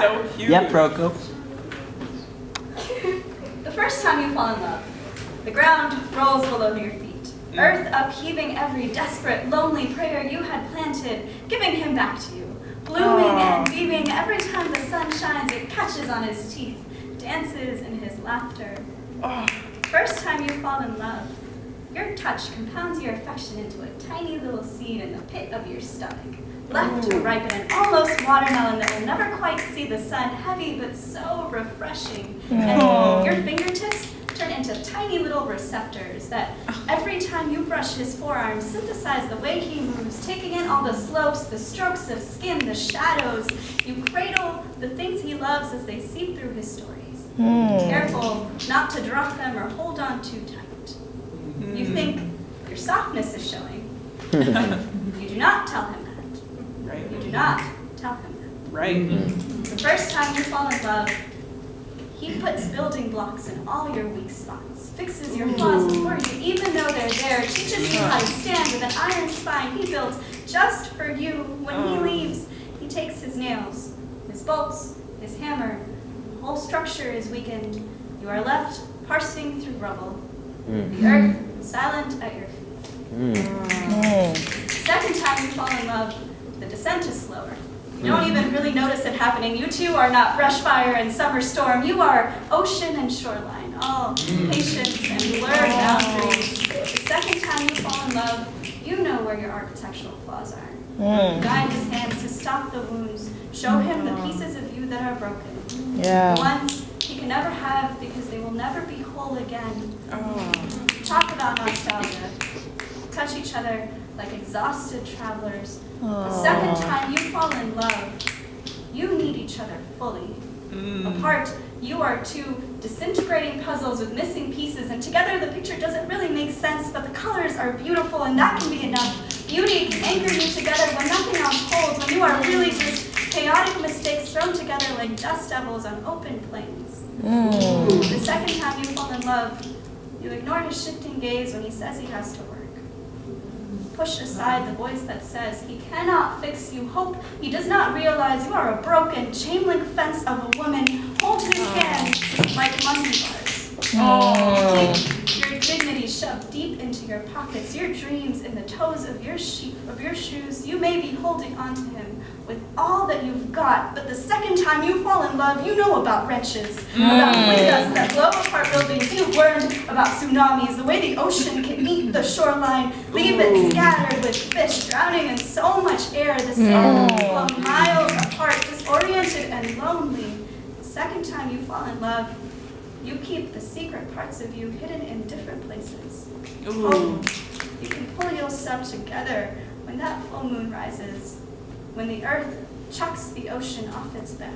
so huge. Yep, Rocco. The first time you fall in love, the ground rolls below your feet. Earth upheaving every desperate, lonely prayer you had planted, giving him back to you. Blooming and beaming every time the sun shines, it catches on his teeth, dances in his laughter. First time you fall in love, your touch compounds your affection into a tiny little seed in the pit of your stomach, left to ripen an almost watermelon that will never quite see the sun, heavy but so refreshing. And your fingertips turn into tiny little receptors that every time you brush his forearm synthesize the way he moves, taking in all the slopes, the strokes of skin, the shadows. You cradle the things he loves as they seep through his stories. Careful not to drop them or hold on too tight. You think your softness is showing. You do not tell him that. Right. You do not tell him that. Right. The first time you fall in love, he puts building blocks in all your weak spots, fixes your flaws before you even know they're there, teaches you how to stand with an iron spine he built just for you. When he leaves, he takes his nails, his bolts, his hammer. The whole structure is weakened. You are left parsing through rubble. The earth silent at your feet. Second time you fall in love, the descent is slower. You don't even really notice it happening. You two are not brush fire and summer storm. You are ocean and shoreline, all patience and blurred boundaries. The second time you fall in love, you know where your architectural flaws are. Guide his hands to stop the wounds. Show him the pieces of you that are broken. The ones he can never have because they will never be whole again. Talk about nostalgia. Touch each other like exhausted travelers. The second time you fall in love, you need each other fully. Apart, you are two disintegrating puzzles with missing pieces, and together the picture doesn't really make sense, but the colors are beautiful, and that can be enough. Beauty can anchor you together when nothing else holds, when you are really just chaotic mistakes thrown together like dust devils on open plains. The second time you fall in love, you ignore his shifting gaze when he says he has to work. Push aside the voice that says he cannot fix you. Hope he does not realize you are a broken chain link fence of a woman. Hold his hand like monkey bars. Keep your dignity shoved deep into your pockets, your dreams in the toes of your shoes. You may be holding on to him with all that you've got, but the second time you fall in love, you know about wrenches, about wind gusts that blow apart buildings. You've learned about tsunamis, the way the ocean can eat the shoreline, leave it scattered with fish drowning in so much air, the sand blown miles apart, disoriented and lonely. The second time you fall in love, you keep the secret parts of you hidden in different places. Oh, you can pull yourself together when that full moon rises, when the earth chucks the ocean off its back.